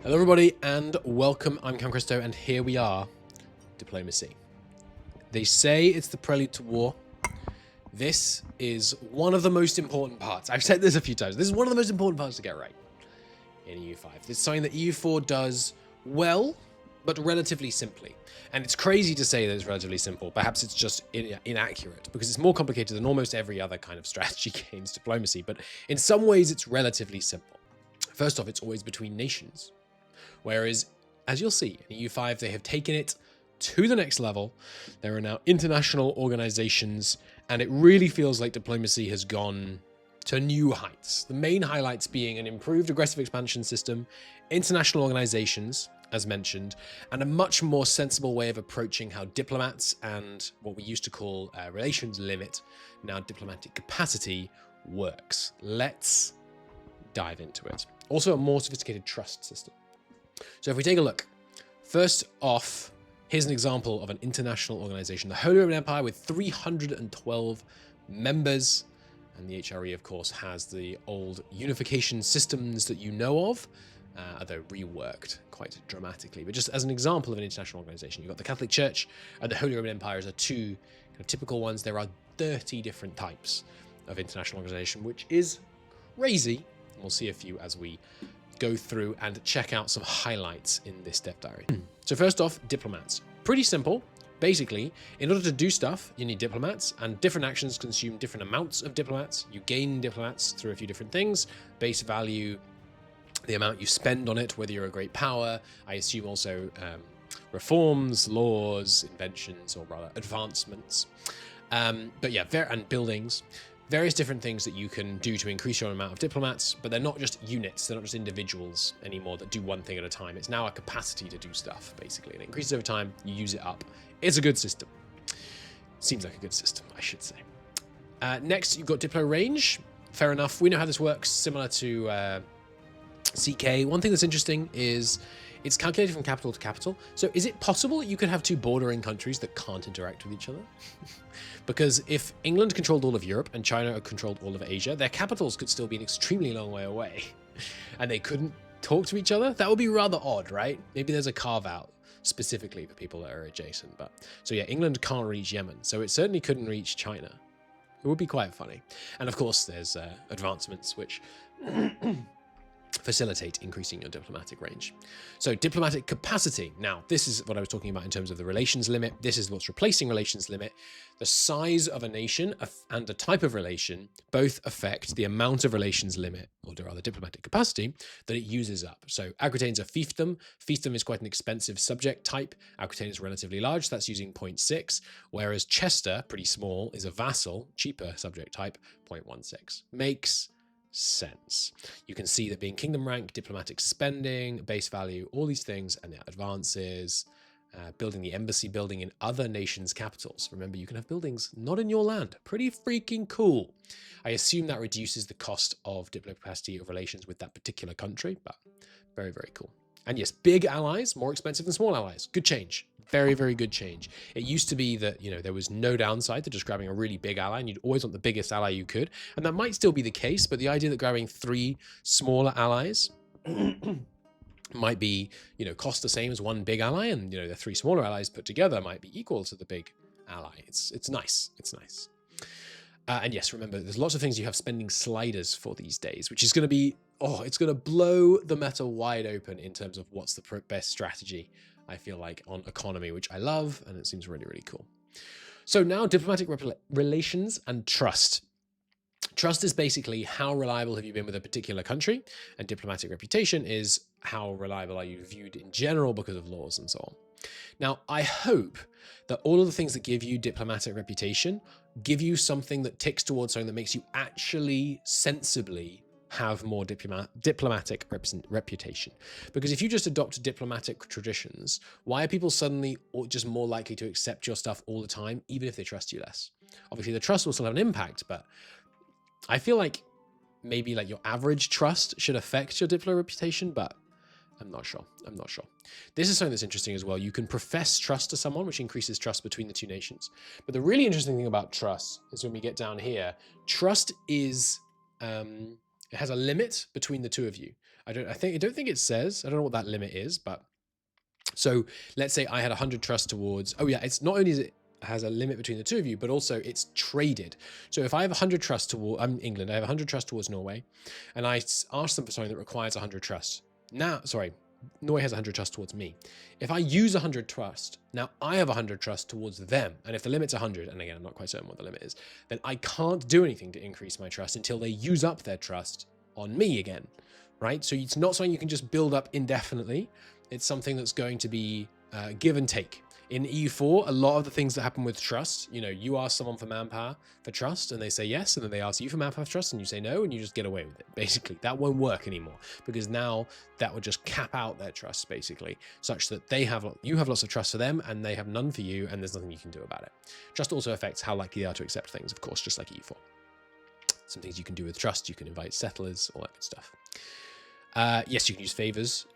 Hello everybody and welcome, I'm Cam Christo and here we are, diplomacy. They say it's the prelude to war. This is one of the most important parts. I've said this a few times. This is one of the most important parts to get right in EU5. This is something that EU4 does well, but relatively simply. And it's crazy to say that it's relatively simple. Perhaps it's just inaccurate because it's more complicated than almost every other kind of strategy game's diplomacy. But in some ways, it's relatively simple. First off, it's always between nations. Whereas, as you'll see, in EU5, they have taken it to the next level. There are now international organizations, and it really feels like diplomacy has gone to new heights. The main highlights being an improved aggressive expansion system, international organizations, as mentioned, and a much more sensible way of approaching how diplomats and what we used to call relations limit, now diplomatic capacity, works. Let's dive into it. Also, a more sophisticated trust system. So if we take a look, first off, here's an example of an international organization, the Holy Roman Empire, with 312 members. And the HRE, of course, has the old unification systems that you know of, although reworked quite dramatically. But just as an example of an international organization, you've got the Catholic Church and the Holy Roman Empire are two kind of typical ones. There are 30 different types of international organization, which is crazy. And we'll see a few as we go through and check out some highlights in this dev diary. So first off, diplomats. Pretty simple. Basically, in order to do stuff, you need diplomats, and different actions consume different amounts of diplomats. You gain diplomats through a few different things: base value, the amount you spend on it, whether you're a great power. I assume also reforms, laws, inventions, or rather advancements. But yeah, and buildings. Various different things that you can do to increase your amount of diplomats, but they're not just units, they're not just individuals anymore that do one thing at a time. It's now a capacity to do stuff, basically. And it increases over time, you use it up. It's a good system. Seems like a good system, I should say. Next, you've got Diplo range. Fair enough. We know how this works, similar to CK. One thing that's interesting is it's calculated from capital to capital. So is it possible that you could have two bordering countries that can't interact with each other? Because if England controlled all of Europe and China controlled all of Asia, their capitals could still be an extremely long way away. And they couldn't talk to each other? That would be rather odd, right? Maybe there's a carve-out specifically for people that are adjacent. But so yeah, England can't reach Yemen, so it certainly couldn't reach China. It would be quite funny. And of course, there's advancements which facilitate increasing your diplomatic range. So diplomatic capacity. Now, this is what I was talking about in terms of the relations limit. This is what's replacing relations limit. The size of a nation and the type of relation both affect the amount of relations limit, or rather diplomatic capacity, that it uses up. So Aquitaine's a fiefdom. Fiefdom is quite an expensive subject type. Aquitaine is relatively large, so that's using 0.6, whereas Chester, pretty small, is a vassal, cheaper subject type, 0.16. Makes sense. You can see that being kingdom rank, diplomatic spending, base value, all these things, and the advances, building the embassy building in other nations' capitals. Remember, you can have buildings not in your land. Pretty freaking cool. I assume that reduces the cost of diplomatic capacity of relations with that particular country, but very, very cool. And yes, big allies, more expensive than small allies. Good change. Very, very good change. It used to be that, you know, there was no downside to just grabbing a really big ally, and you'd always want the biggest ally you could. And that might still be the case, but the idea that grabbing 3 smaller allies might be, you know, cost the same as one big ally, and, you know, the 3 smaller allies put together might be equal to the big ally. It's nice. It's nice. And yes, remember, there's lots of things you have spending sliders for these days, which is going to be, it's going to blow the meta wide open in terms of what's the best strategy, I feel like, on economy, which I love, and it seems really, really cool. So now diplomatic relations and trust. Trust is basically how reliable have you been with a particular country, and diplomatic reputation is how reliable are you viewed in general because of laws and so on. Now, I hope that all of the things that give you diplomatic reputation give you something that ticks towards something that makes you actually sensibly have more diplomatic reputation. Because if you just adopt diplomatic traditions, why are people suddenly just more likely to accept your stuff all the time, even if they trust you less? Obviously, the trust will still have an impact, but I feel like maybe like your average trust should affect your diplo reputation, but I'm not sure. I'm not sure. This is something that's interesting as well. You can profess trust to someone, which increases trust between the two nations. But the really interesting thing about trust is when we get down here, trust is, it has a limit between the two of you. I don't think it says. I don't know what that limit is, but so let's say I had 100 trust towards, oh yeah, it's not only is it has a limit between the two of you, but also it's traded. So if I have 100 trust toward, I'm England, I have 100 trust towards Norway, and I ask them for something that requires 100 trust. Now, sorry, Norway has 100 trust towards me. If I use 100 trust, now I have 100 trust towards them. And if the limit's 100, and again, I'm not quite certain what the limit is, then I can't do anything to increase my trust until they use up their trust on me again, right? So it's not something you can just build up indefinitely. It's something that's going to be give and take. In EU4, a lot of the things that happen with trust, you know, you ask someone for manpower for trust and they say yes, and then they ask you for manpower for trust and you say no, and you just get away with it. Basically, that won't work anymore because now that would just cap out their trust, basically, such that you have lots of trust for them and they have none for you, and there's nothing you can do about it. Trust also affects how likely they are to accept things, of course, just like EU4. Some things you can do with trust, you can invite settlers, all that good stuff. Yes, you can use favors.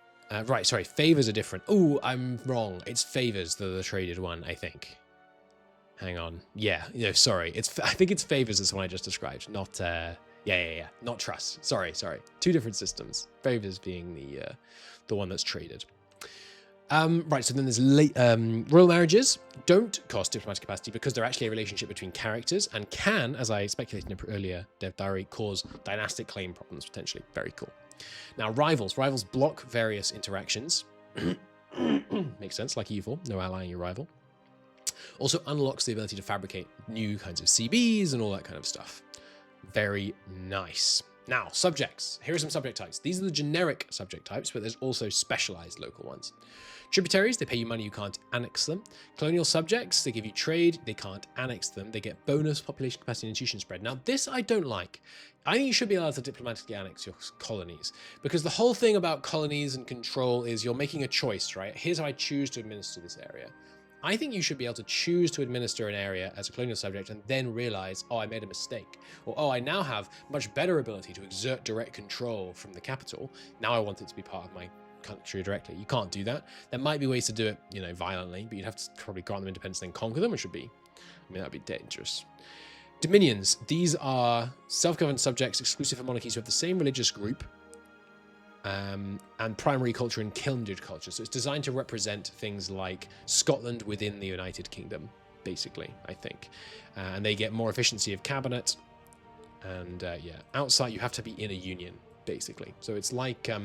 Right, sorry, favors are different. Oh, I'm wrong. It's favors that are the traded one, I think. Hang on. Yeah, no, sorry. I think it's favors is the one I just described, not not trust. Sorry. Two different systems. Favors being the one that's traded. Right, so then there's royal marriages don't cost diplomatic capacity because they're actually a relationship between characters and can, as I speculated in an earlier dev diary, cause dynastic claim problems potentially. Very cool. Now, rivals block various interactions. Makes sense, like evil, no allying your rival. Also unlocks the ability to fabricate new kinds of CBs and all that kind of stuff. Very nice. Now, subjects. Here are some subject types. These are the generic subject types, but there's also specialized local ones. Tributaries, they pay you money, you can't annex them. Colonial subjects, they give you trade, they can't annex them. They get bonus population capacity and institution spread. Now, this I don't like. I think you should be allowed to diplomatically annex your colonies, because the whole thing about colonies and control is you're making a choice, right? Here's how I choose to administer this area. I think you should be able to choose to administer an area as a colonial subject and then realize, oh, I made a mistake. Or, oh, I now have much better ability to exert direct control from the capital. Now I want it to be part of my country directly. You can't do that. There might be ways to do it, you know, violently, but you'd have to probably grant them independence and then conquer them, which would be, I mean, that'd be dangerous. Dominions. These are self-governed subjects exclusive for monarchies who have the same religious group and primary culture and kindred culture. So it's designed to represent things like Scotland within the United Kingdom, basically, I think. And they get more efficiency of cabinet. And yeah, outside you have to be in a union, basically. So it's like, yeah,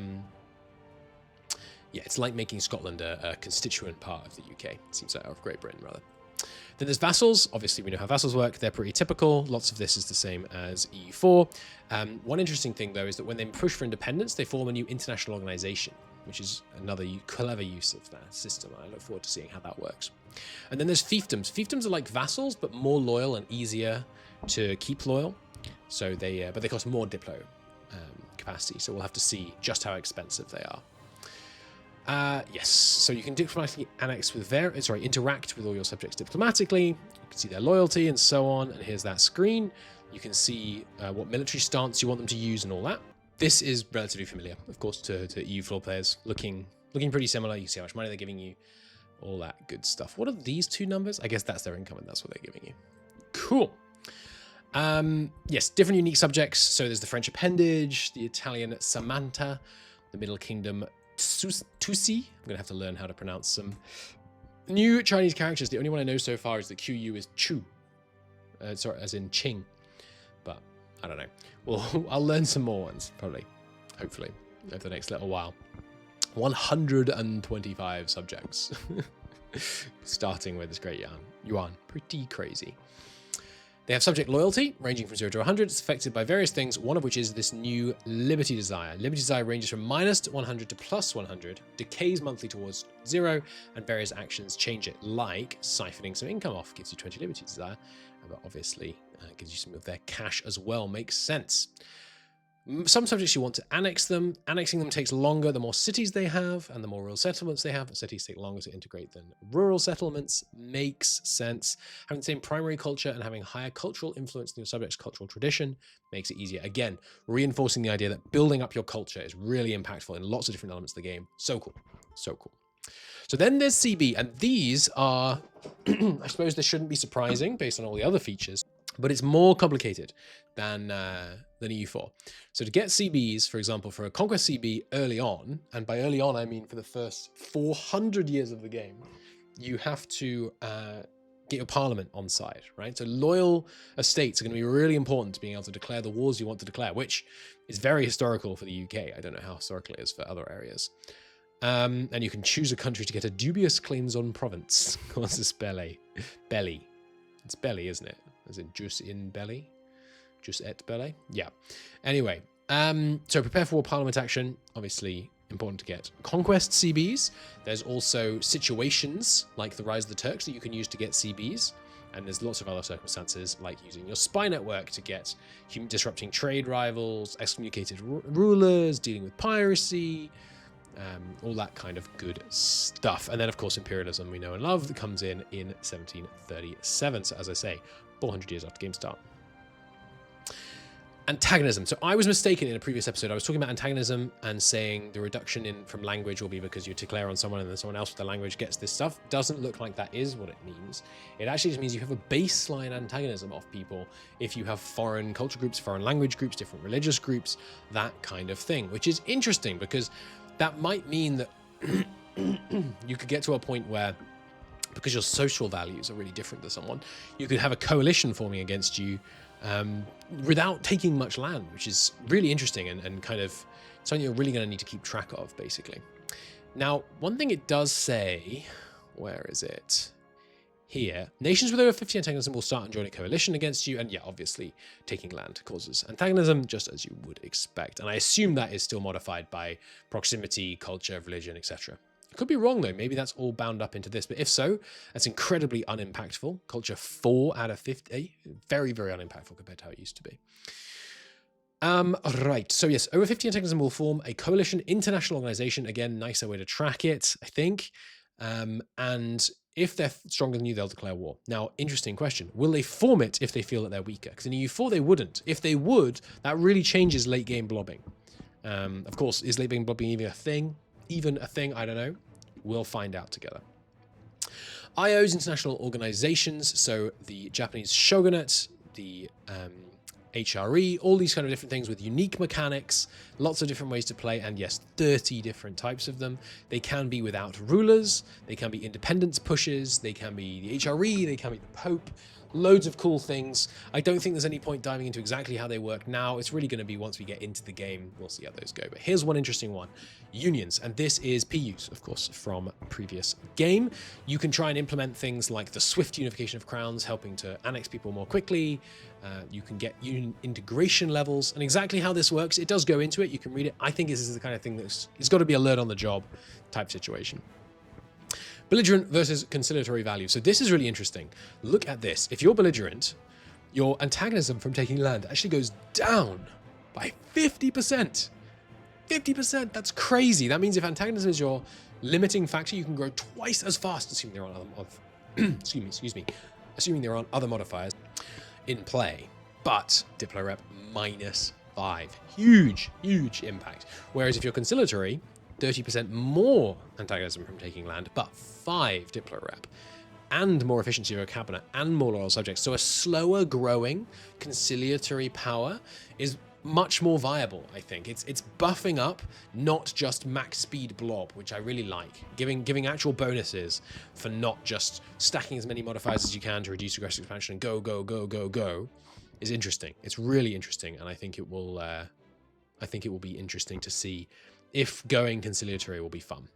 it's like making Scotland a constituent part of the UK. It seems like, of Great Britain, rather. Then there's vassals. Obviously, we know how vassals work. They're pretty typical. Lots of this is the same as EU4. One interesting thing, though, is that when they push for independence, they form a new international organization, which is another clever use of that system. I look forward to seeing how that works. And then there's fiefdoms. Fiefdoms are like vassals, but more loyal and easier to keep loyal. So but they cost more diplo capacity. So we'll have to see just how expensive they are. Yes, so you can diplomatically annex with interact with all your subjects diplomatically. You can see their loyalty and so on. And here's that screen. You can see what military stance you want them to use and all that. This is relatively familiar, of course, to EU floor players. Looking pretty similar. You can see how much money they're giving you, all that good stuff. What are these two numbers? I guess that's their income and that's what they're giving you. Cool. Yes, different unique subjects. So there's the French appendage, the Italian Samantha, the Middle Kingdom Tusi. I'm going to have to learn how to pronounce some new Chinese characters. The only one I know so far is the QU is Chu. Sorry, as in Qing. But I don't know. Well, I'll learn some more ones, probably. Hopefully, over the next little while. 125 subjects. Starting with this great yuan. Pretty crazy. They have subject loyalty, ranging from 0 to 100. It's affected by various things, one of which is this new Liberty Desire. Liberty Desire ranges from -100 to +100, decays monthly towards 0, and various actions change it, like siphoning some income off, gives you 20 Liberty Desire, but obviously gives you some of their cash as well, makes sense. Some subjects you want to annex them. Annexing them takes longer the more cities they have and the more rural settlements they have. Cities take longer to integrate than rural settlements. Makes sense. Having the same primary culture and having higher cultural influence than your subject's cultural tradition makes it easier. Again, reinforcing the idea that building up your culture is really impactful in lots of different elements of the game. So cool. So cool. So then there's CB, and these are, I suppose this shouldn't be surprising based on all the other features. but it's more complicated than EU4. So to get CBs, for example, for a Conquest CB early on, and by early on I mean for the first 400 years of the game, you have to get your parliament on side, right? So loyal estates are going to be really important to being able to declare the wars you want to declare, which is very historical for the UK. I don't know how historical it is for other areas. And you can choose a country to get a dubious claims on province. Casus belli. Belli. It's belly, isn't it? Is it jus in belly? Jus et belli? Yeah. Anyway, so prepare for war parliament action. Obviously, important to get conquest CBs. There's also situations like the Rise of the Turks that you can use to get CBs. And there's lots of other circumstances like using your spy network to get disrupting trade rivals, excommunicated rulers, dealing with piracy, all that kind of good stuff. And then, of course, imperialism we know and love that comes in 1737. So, as I say, 400 years after game start. Antagonism. So I was mistaken in a previous episode. I was talking about antagonism and saying the reduction from language will be because you declare on someone and then someone else with the language gets this stuff. Doesn't look like that is what it means. It actually just means you have a baseline antagonism of people if you have foreign culture groups, foreign language groups, different religious groups, that kind of thing, which is interesting because that might mean that you could get to a point where, because your social values are really different to someone, you could have a coalition forming against you without taking much land, which is really interesting and kind of something you're really going to need to keep track of, basically. Now, one thing it does say, where is it? Here, nations with over 50 antagonism will start and join a coalition against you, and yeah, obviously, taking land causes antagonism, just as you would expect. And I assume that is still modified by proximity, culture, religion, etc. Could be wrong though, maybe that's all bound up into this, but if so, that's incredibly unimpactful. Culture 4 out of 50, very, very unimpactful compared to how it used to be. Right, so yes, over 50 antagonism will form a coalition international organization. Again, nicer way to track it, I think. And if they're stronger than you, they'll declare war. Now, interesting question. Will they form it if they feel that they're weaker? Because in EU4, they wouldn't. If they would, that really changes late game blobbing. Of course, is late game blobbing even a thing? I don't know. We'll find out together. IOs, international organizations, so the Japanese shogunate, the HRE, all these kind of different things with unique mechanics, lots of different ways to play, and yes, 30 different types of them. They can be without rulers, they can be independence pushes, they can be the HRE, they can be the Pope, loads of cool things. I don't think there's any point diving into exactly how they work now. It's really going to be once we get into the game, we'll see how those go. But here's one interesting one. Unions, and this is PUs, of course, from previous game. You can try and implement things like the swift unification of crowns, helping to annex people more quickly. You can get union integration levels, and exactly how this works, it does go into it. You can read it. I think this is the kind of thing it's got to be a learn on the job type situation. Belligerent versus conciliatory value. So this is really interesting. Look at this. If you're belligerent, your antagonism from taking land actually goes down by 50%. 50%, that's crazy. That means if antagonism is your limiting factor, you can grow twice as fast, assuming there aren't assuming there aren't other modifiers in play. But Diplo Rep -5. Huge, huge impact. Whereas if you're conciliatory, 30% more antagonism from taking land, but 5 Diplo Rep, and more efficiency of your cabinet, and more loyal subjects. So a slower growing conciliatory power is much more viable, I think. It's buffing up, not just max speed blob, which I really like. Giving actual bonuses for not just stacking as many modifiers as you can to reduce aggressive expansion and go, go, go, go, go is interesting. It's really interesting, and I think it will be interesting to see if going conciliatory will be fun.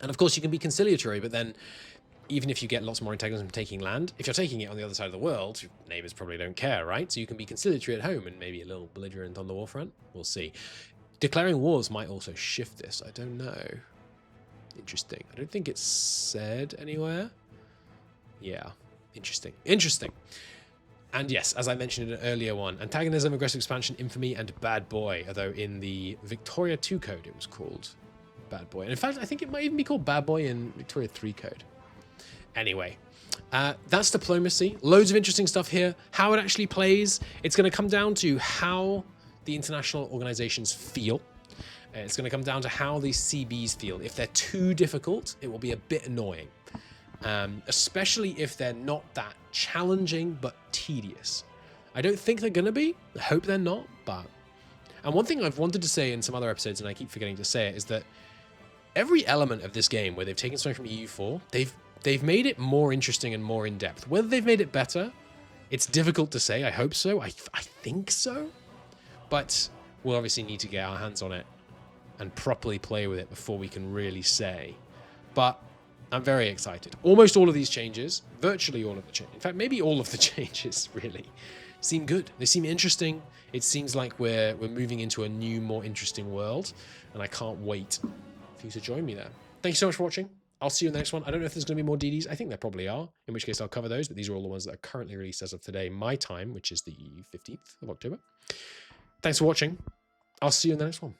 And of course you can be conciliatory, but then even if you get lots more antagonism from taking land, if you're taking it on the other side of the world, your neighbors probably don't care, right? So you can be conciliatory at home and maybe a little belligerent on the war front. We'll see. Declaring wars might also shift this. I don't know. Interesting. I don't think it's said anywhere. Yeah. Interesting. Interesting. And yes, as I mentioned in an earlier one, antagonism, aggressive expansion, infamy, and bad boy. Although in the Victoria 2 code, it was called bad boy. And in fact, I think it might even be called bad boy in Victoria 3 code. Anyway, that's diplomacy. Loads of interesting stuff here. How it actually plays, it's going to come down to how the international organizations feel. It's going to come down to how these CBs feel. If they're too difficult, it will be a bit annoying. especially if they're not that challenging but tedious. I don't think they're going to be. I hope they're not, but... And one thing I've wanted to say in some other episodes, and I keep forgetting to say it, is that every element of this game where they've taken something from EU4, they've made it more interesting and more in-depth. Whether they've made it better, it's difficult to say. I hope so. I think so. But we'll obviously need to get our hands on it and properly play with it before we can really say. But I'm very excited. Almost all of these changes, virtually all of the changes, in fact, maybe all of the changes really, seem good. They seem interesting. It seems like we're moving into a new, more interesting world, and I can't wait for you to join me there. Thank you so much for watching. I'll see you in the next one. I don't know if there's going to be more DDs. I think there probably are, in which case I'll cover those, but these are all the ones that are currently released as of today, my time, which is the 15th of October. Thanks for watching. I'll see you in the next one.